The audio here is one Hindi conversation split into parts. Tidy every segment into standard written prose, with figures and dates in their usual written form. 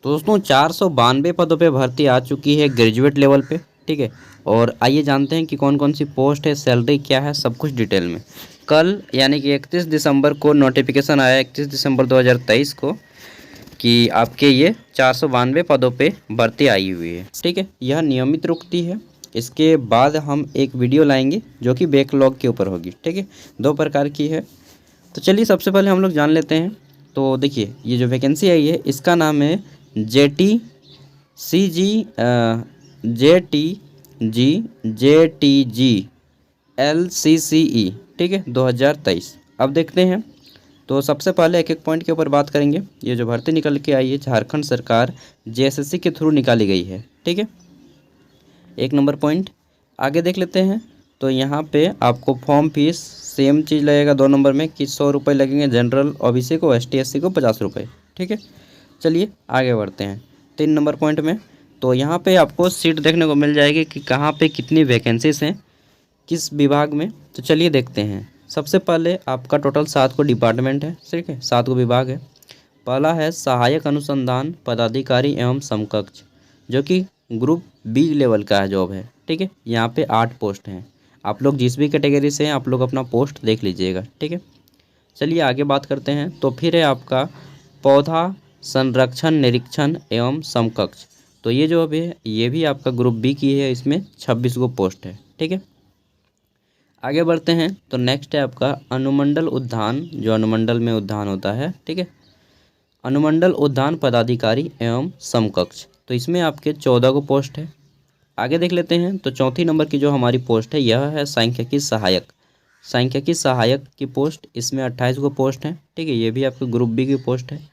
तो दोस्तों 492 पदों पे भर्ती आ चुकी है ग्रेजुएट लेवल पे, ठीक है। और आइए जानते हैं कि कौन कौन सी पोस्ट है, सैलरी क्या है, सब कुछ डिटेल में। कल यानी कि 31 दिसंबर को नोटिफिकेशन आया, 31 दिसंबर 2023 को, कि आपके ये 492 पदों पे भर्ती आई हुई है, ठीक है। यह नियमित रुकती है। इसके बाद हम एक वीडियो लाएंगे जो कि बैकलॉग के ऊपर होगी, ठीक है। 2 प्रकार की है। तो चलिए सबसे पहले हम लोग जान लेते हैं। तो देखिए ये जो वैकेंसी आई है इसका नाम है JTCG ठीक है, 2023। अब देखते हैं। तो सबसे पहले एक एक पॉइंट के ऊपर बात करेंगे। ये जो भर्ती निकल के आई है झारखंड सरकार JSSC के थ्रू निकाली गई है, ठीक है। 1 नंबर पॉइंट आगे देख लेते हैं। तो यहाँ पे आपको फॉर्म फीस सेम चीज़ लगेगा 2 नंबर में कि 100 रुपये लगेंगे जनरल OBC को, ST SC को 50 रुपये, ठीक है। चलिए आगे बढ़ते हैं 3 नंबर पॉइंट में। तो यहाँ पे आपको सीट देखने को मिल जाएगी कि कहाँ पे कितनी वैकेंसीज हैं, किस विभाग में। तो चलिए देखते हैं। सबसे पहले आपका टोटल 7 को डिपार्टमेंट है, ठीक है, 7 को विभाग है। पहला है सहायक अनुसंधान पदाधिकारी एवं समकक्ष, जो कि ग्रुप B लेवल का जॉब है, ठीक है। यहाँ पे 8 पोस्ट हैं। आप लोग जिस भी कैटेगरी से हैं आप लोग अपना पोस्ट देख लीजिएगा, ठीक है। चलिए आगे बात करते हैं। तो फिर है आपका पौधा संरक्षण निरीक्षण एवं समकक्ष। तो ये जो अभी है ये भी आपका ग्रुप B की है, इसमें 26 गो पोस्ट है, ठीक है। आगे बढ़ते हैं। तो नेक्स्ट है आपका अनुमंडल उद्यान, जो अनुमंडल में उद्यान होता है, ठीक है, अनुमंडल उद्यान पदाधिकारी एवं समकक्ष। तो इसमें आपके 14 को पोस्ट है। आगे देख लेते हैं। तो चौथी नंबर की जो हमारी पोस्ट है यह है सांख्यिकी सहायक। सांख्यिकी सहायक की पोस्ट, इसमें 28 को पोस्ट है, ठीक है। ये भी आपके ग्रुप B की पोस्ट है।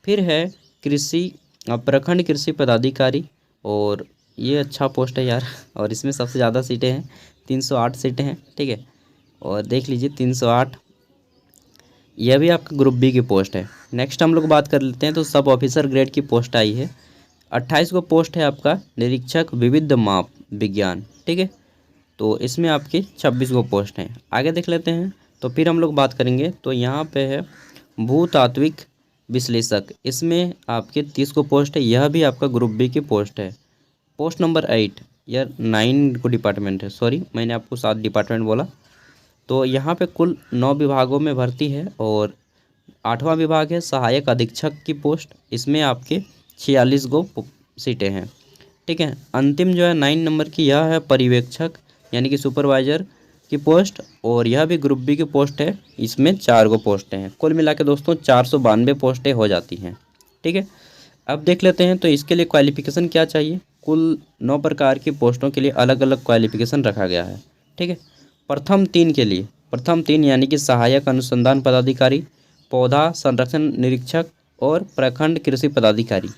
फिर है कृषि प्रखंड कृषि पदाधिकारी, और ये अच्छा पोस्ट है यार, और इसमें सबसे ज़्यादा सीटें हैं, 308 सीटें हैं, ठीक है। और देख लीजिए 308, यह भी आपका ग्रुप B की पोस्ट है। नेक्स्ट हम लोग बात कर लेते हैं। तो सब ऑफिसर ग्रेड की पोस्ट आई है, 28 को पोस्ट है आपका निरीक्षक विविध माप विज्ञान, ठीक है। तो इसमें आपकी 26 को पोस्ट हैं। आगे देख लेते हैं। तो फिर हम लोग बात करेंगे। तो यहाँ पे है भूतात्विक विश्लेषक, इसमें आपके 30 को पोस्ट है। यह भी आपका ग्रुप B की पोस्ट है। पोस्ट नंबर 8, यह 9 को डिपार्टमेंट है, सॉरी मैंने आपको 7 डिपार्टमेंट बोला। तो यहाँ पे कुल 9 विभागों में भर्ती है, और 8वां विभाग है सहायक अधीक्षक की पोस्ट, इसमें आपके 46 गो सीटें हैं, ठीक है। अंतिम जो है 9 नंबर की यह है पर्यवेक्षक यानी कि सुपरवाइजर की पोस्ट, और यह भी ग्रुप B की पोस्ट है, इसमें 4 गो पोस्टें हैं। कुल मिला के दोस्तों 492 पोस्टें हो जाती हैं, ठीक है। अब देख लेते हैं। तो इसके लिए क्वालिफिकेशन क्या चाहिए। कुल 9 प्रकार की पोस्टों के लिए अलग अलग क्वालिफिकेशन रखा गया है, ठीक है। प्रथम 3 के लिए, प्रथम 3 यानी कि सहायक अनुसंधान पदाधिकारी, पौधा संरक्षण निरीक्षक और प्रखंड कृषि पदाधिकारी,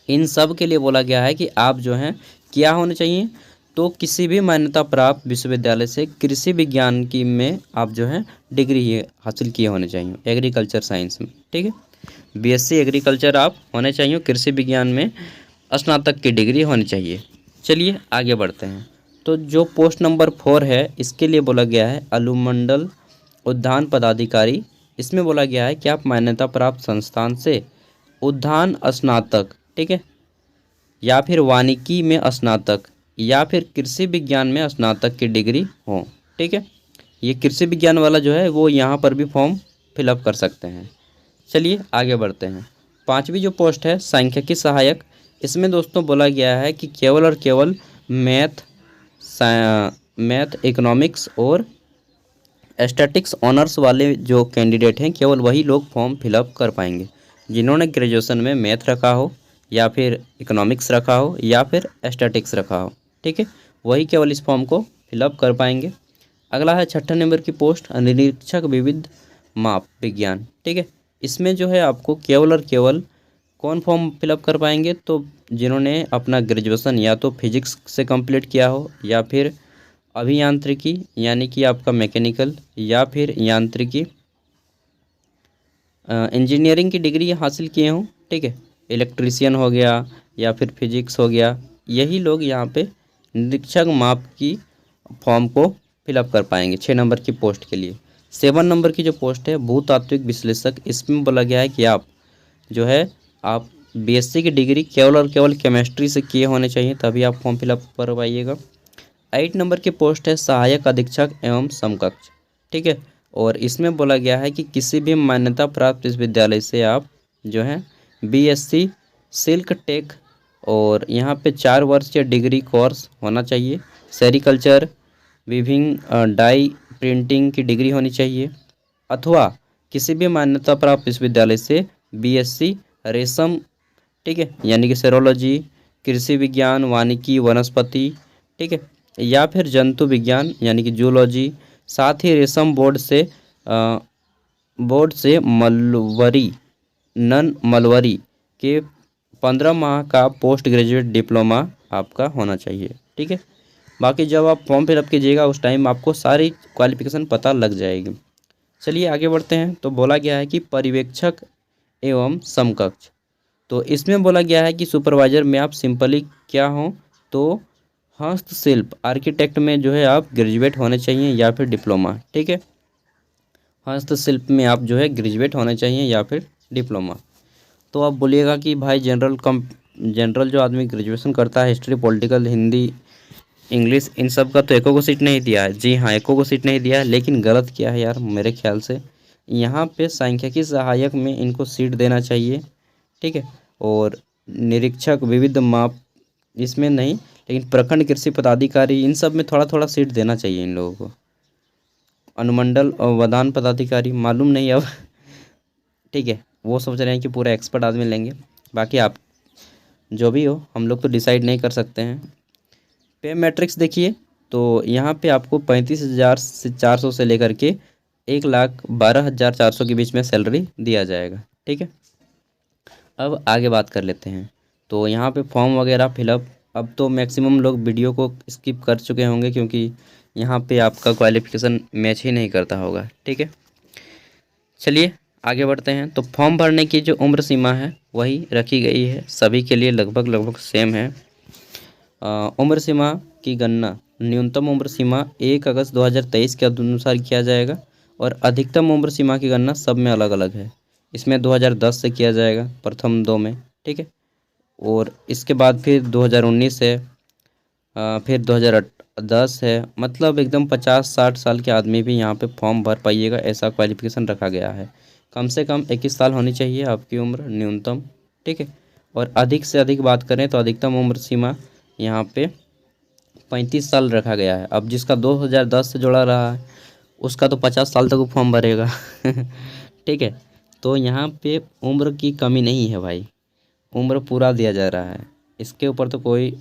इन सब के लिए बोला गया है कि आप जो हैं क्या होने चाहिए। तो किसी भी मान्यता प्राप्त विश्वविद्यालय से कृषि विज्ञान की में आप जो है डिग्री हासिल किए होने चाहिए, एग्रीकल्चर साइंस में, ठीक है। BSc एग्रीकल्चर आप होने चाहिए, कृषि विज्ञान में स्नातक की डिग्री होनी चाहिए। चलिए आगे बढ़ते हैं। तो जो पोस्ट नंबर 4 है इसके लिए बोला गया है अनुमंडल उद्यान पदाधिकारी। इसमें बोला गया है कि आप मान्यता प्राप्त संस्थान से उद्यान स्नातक, ठीक है, या फिर वानिकी में स्नातक या फिर कृषि विज्ञान में स्नातक की डिग्री हो, ठीक है। ये कृषि विज्ञान वाला जो है वो यहाँ पर भी फॉर्म फिलअप कर सकते हैं। चलिए आगे बढ़ते हैं। 5वीं जो पोस्ट है सांख्यिकी सहायक, इसमें दोस्तों बोला गया है कि केवल और केवल मैथ, इकोनॉमिक्स और स्टैटिक्स ऑनर्स वाले जो कैंडिडेट हैं केवल वही लोग फॉर्म फिलअप कर पाएंगे। जिन्होंने ग्रेजुएशन में मैथ रखा हो या फिर इकोनॉमिक्स रखा हो या फिर स्टैटिक्स रखा हो, ठीक है, वही केवल इस फॉर्म को फिलअप कर पाएंगे। अगला है 6 नंबर की पोस्ट निरीक्षक विविध माप विज्ञान, ठीक है। इसमें जो है आपको केवल और केवल कौन फॉर्म फिलअप कर पाएंगे। तो जिन्होंने अपना ग्रेजुएशन या तो फिजिक्स से कंप्लीट किया हो या फिर अभियांत्रिकी यानी कि आपका मैकेनिकल या फिर यांत्रिकी इंजीनियरिंग की डिग्री हासिल किए हों, ठीक है, इलेक्ट्रीशियन हो गया या फिर फिजिक्स हो गया, यही लोग यहाँ पे निरीक्षक माप की फॉर्म को फिलअप कर पाएंगे 6 नंबर की पोस्ट के लिए। 7 नंबर की जो पोस्ट है भूतात्विक विश्लेषक, इसमें बोला गया है कि आप जो है आप बीएससी की डिग्री केवल और केवल केमिस्ट्री से किए होने चाहिए, तभी आप फॉर्म फिलअप करवाइएगा। 8 नंबर की पोस्ट है सहायक अधीक्षक एवं समकक्ष, ठीक है। और इसमें बोला गया है कि किसी भी मान्यता प्राप्त विश्वविद्यालय से आप जो है बीएससी सिल्क टेक और यहाँ पे 4 वर्ष या डिग्री कोर्स होना चाहिए। सेरिकल्चर, विविंग, डाई प्रिंटिंग की डिग्री होनी चाहिए, अथवा किसी भी मान्यता प्राप्त विश्वविद्यालय से बीएससी रेशम, ठीक है, यानी कि सेरोलॉजी, कृषि विज्ञान, वानिकी, वनस्पति, ठीक है, या फिर जंतु विज्ञान यानी कि जूलॉजी, साथ ही रेशम बोर्ड से मलवरी, नन मलवरी के 15 माह का पोस्ट ग्रेजुएट डिप्लोमा आपका होना चाहिए, ठीक है। बाकी जब आप फॉर्म फिलअप कीजिएगा उस टाइम आपको सारी क्वालिफिकेशन पता लग जाएगी। चलिए आगे बढ़ते हैं। तो बोला गया है कि पर्यवेक्षक एवं समकक्ष, तो इसमें बोला गया है कि सुपरवाइजर में आप सिंपली क्या हो, तो हस्तशिल्प आर्किटेक्ट में जो है आप ग्रेजुएट होने चाहिए या फिर डिप्लोमा, ठीक है। हस्तशिल्प में आप जो है ग्रेजुएट होने चाहिए या फिर डिप्लोमा। तो आप बोलिएगा कि भाई जनरल जो आदमी ग्रेजुएशन करता है, हिस्ट्री, पॉलिटिकल, हिंदी, इंग्लिश, इन सब का तो एको को सीट नहीं दिया है। जी हाँ, एको को सीट नहीं दिया है, लेकिन गलत क्या है यार, मेरे ख्याल से यहाँ पे सांख्यिकी सहायक में इनको सीट देना चाहिए, ठीक है। और निरीक्षक विविध माप इसमें नहीं, लेकिन प्रखंड कृषि पदाधिकारी इन सब में थोड़ा थोड़ा सीट देना चाहिए इन लोगों को। अनुमंडल और वदान पदाधिकारी मालूम नहीं अब, ठीक है, वो सोच रहे हैं कि पूरा एक्सपर्ट आदमी लेंगे। बाकी आप जो भी हो, हम लोग तो डिसाइड नहीं कर सकते हैं। पे मैट्रिक्स देखिए, तो यहाँ पे आपको 35,000 से 400 से लेकर के 1,12,400 के बीच में सैलरी दिया जाएगा, ठीक है। अब आगे बात कर लेते हैं। तो यहाँ पे फॉर्म वगैरह फिलअप, अब तो मैक्सिमम लोग वीडियो को स्किप कर चुके होंगे क्योंकि यहाँ पे आपका क्वालिफिकेशन मैच ही नहीं करता होगा, ठीक है। चलिए आगे बढ़ते हैं। तो फॉर्म भरने की जो उम्र सीमा है वही रखी गई है, सभी के लिए लगभग सेम है। उम्र सीमा की गणना न्यूनतम उम्र सीमा 1 अगस्त 2023 के अनुसार किया जाएगा और अधिकतम उम्र सीमा की गणना सब में अलग अलग है। इसमें 2010 से किया जाएगा प्रथम 2 में, ठीक है। और इसके बाद फिर 2019 है, फिर 2010 है, मतलब एकदम 50-60 साल के आदमी भी यहाँ पे फॉर्म भर पाइएगा, ऐसा क्वालिफिकेशन रखा गया है। कम से कम 21 साल होनी चाहिए आपकी उम्र न्यूनतम, ठीक है। और अधिक से अधिक बात करें तो अधिकतम उम्र सीमा यहाँ पे 35 साल रखा गया है। अब जिसका 2010 से जुड़ा रहा है उसका तो 50 साल तक वो फॉर्म भरेगा ठीक है। तो यहाँ पे उम्र की कमी नहीं है भाई, उम्र पूरा दिया जा रहा है, इसके ऊपर तो कोई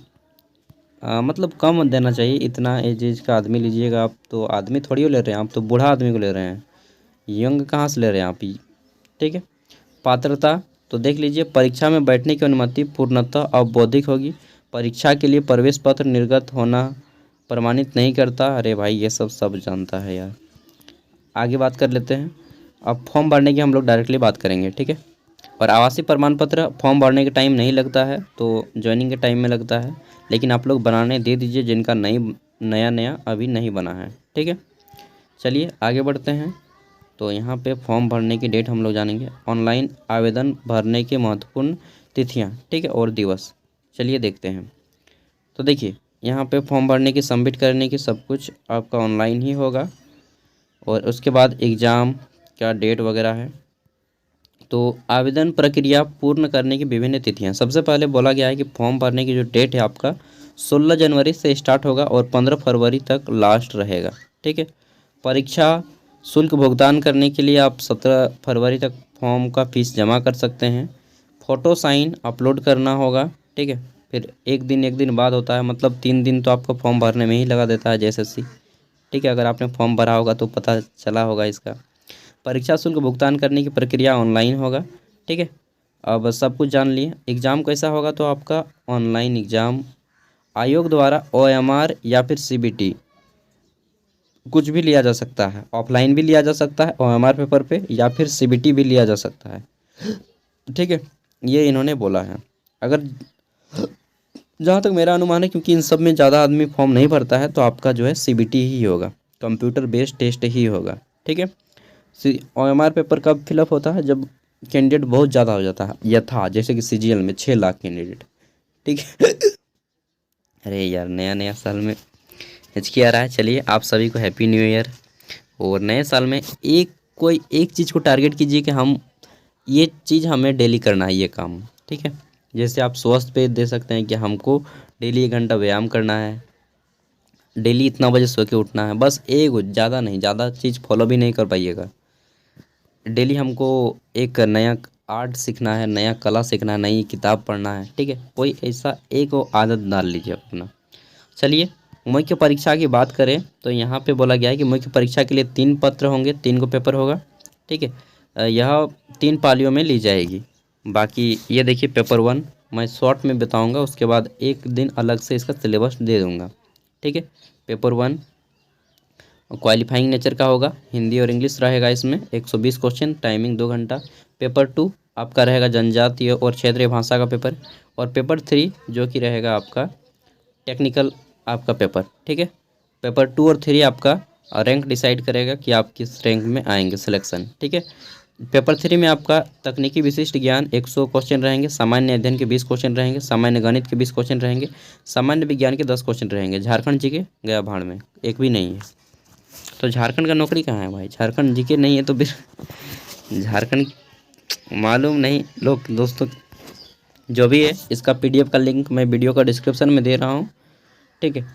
मतलब कम देना चाहिए। इतना एज का आदमी लीजिएगा आप, तो आदमी थोड़ी ले रहे हैं आप, तो बूढ़ा आदमी को ले रहे हैं, यंग कहाँ से ले रहे हैं आप ही, ठीक है। पात्रता तो देख लीजिए, परीक्षा में बैठने की अनुमति पूर्णतः औपबौद्धिक होगी। परीक्षा के लिए प्रवेश पत्र निर्गत होना प्रमाणित नहीं करता। अरे भाई ये सब जानता है यार। आगे बात कर लेते हैं। अब फॉर्म भरने की हम लोग डायरेक्टली बात करेंगे, ठीक है। और आवासीय प्रमाण पत्र फॉर्म भरने के टाइम नहीं लगता है, तो ज्वाइनिंग के टाइम में लगता है, लेकिन आप लोग बनाने दे दीजिए जिनका नया अभी नहीं बना है, ठीक है। चलिए आगे बढ़ते हैं। तो यहाँ पे फॉर्म भरने की डेट हम लोग जानेंगे, ऑनलाइन आवेदन भरने के महत्वपूर्ण तिथियाँ, ठीक है, और दिवस। चलिए देखते हैं। तो देखिए यहाँ पे फॉर्म भरने की, सबमिट करने की सब कुछ आपका ऑनलाइन ही होगा। और उसके बाद एग्ज़ाम क्या डेट वगैरह है। तो आवेदन प्रक्रिया पूर्ण करने की विभिन्न तिथियां, सबसे पहले बोला गया है कि फॉर्म भरने की जो डेट है आपका 16 जनवरी से स्टार्ट होगा और 15 फरवरी तक लास्ट रहेगा, ठीक है। परीक्षा शुल्क भुगतान करने के लिए आप 17 फरवरी तक फॉर्म का फीस जमा कर सकते हैं। फ़ोटो साइन अपलोड करना होगा, ठीक है। फिर एक दिन बाद होता है, मतलब 3 दिन तो आपका फॉर्म भरने में ही लगा देता है JSSC, ठीक है। अगर आपने फॉर्म भरा होगा तो पता चला होगा इसका। परीक्षा शुल्क भुगतान करने की प्रक्रिया ऑनलाइन होगा, ठीक है। अब सब कुछ जान लिए। एग्ज़ाम कैसा होगा, तो आपका ऑनलाइन एग्ज़ाम आयोग द्वारा OMR या फिर CBT कुछ भी लिया जा सकता है, ऑफलाइन भी लिया जा सकता है OMR पेपर पे, या फिर CBT भी लिया जा सकता है, ठीक है। ये इन्होंने बोला है। अगर जहाँ तक मेरा अनुमान है, क्योंकि इन सब में ज़्यादा आदमी फॉर्म नहीं भरता है, तो आपका जो है CBT ही होगा, कंप्यूटर बेस्ड टेस्ट ही होगा, ठीक है। OMR पेपर कब फिलअप होता है, जब कैंडिडेट बहुत ज़्यादा हो जाता है, यह था जैसे कि सीजीएल में 6 लाख कैंडिडेट, ठीक है। अरे यार, नया नया साल में हिचकी आ रहा है। चलिए, आप सभी को हैप्पी न्यू ईयर। और नए साल में कोई एक चीज़ को टारगेट कीजिए कि हम ये चीज़ हमें डेली करना है, ये काम, ठीक है। जैसे आप स्वास्थ्य पे दे सकते हैं कि हमको डेली 1 घंटा व्यायाम करना है, डेली इतना बजे सो के उठना है, बस एक, ज़्यादा नहीं, ज़्यादा चीज़ फॉलो भी नहीं कर पाइएगा। डेली हमको एक नया आर्ट सीखना है, नया कला सीखना है, नई किताब पढ़ना है, ठीक है। कोई ऐसा एक वो आदत डाल लीजिए अपना। चलिए, मुख्य परीक्षा की बात करें तो यहाँ पे बोला गया है कि मुख्य परीक्षा के लिए 3 पत्र होंगे, 3 को पेपर होगा, ठीक है। यह 3 पालियों में ली जाएगी। बाकी ये देखिए, पेपर 1 मैं शॉर्ट में बताऊंगा, उसके बाद एक दिन अलग से इसका सिलेबस दे दूंगा, ठीक है। पेपर 1 क्वालिफाइंग नेचर का होगा, हिंदी और इंग्लिश रहेगा इसमें, 120 क्वेश्चन, टाइमिंग 2 घंटा। पेपर 2 आपका रहेगा जनजातीय और क्षेत्रीय भाषा का पेपर। और पेपर 3 जो कि रहेगा आपका टेक्निकल आपका पेपर, ठीक है। पेपर 2 और 3 आपका रैंक डिसाइड करेगा कि आप किस रैंक में आएंगे, सिलेक्शन, ठीक है। पेपर 3 में आपका तकनीकी विशिष्ट ज्ञान 100 क्वेश्चन रहेंगे, सामान्य अध्ययन के 20 क्वेश्चन रहेंगे, सामान्य गणित के 20 क्वेश्चन रहेंगे, सामान्य विज्ञान के 10 क्वेश्चन रहेंगे। झारखंड जी के गया भाड़ में, एक भी नहीं है। तो झारखंड का नौकरी कहाँ है भाई? झारखंड जी के नहीं है तो फिर झारखंड मालूम नहीं लोग। दोस्तों, जो भी है, इसका पीडीएफ का लिंक मैं वीडियो का डिस्क्रिप्शन में दे रहा हूँ, ठीक है।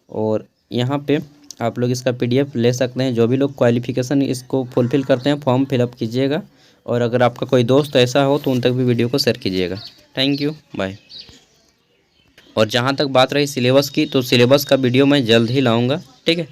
और यहाँ पे आप लोग इसका पीडीएफ ले सकते हैं। जो भी लोग क्वालिफिकेशन इसको फुलफ़िल करते हैं, फॉर्म फिलअप कीजिएगा। और अगर आपका कोई दोस्त ऐसा हो तो उन तक भी वीडियो को शेयर कीजिएगा। Thank you, bye. और जहाँ तक बात रही सिलेबस की, तो सिलेबस का वीडियो मैं जल्द ही लाऊँगा, ठीक है।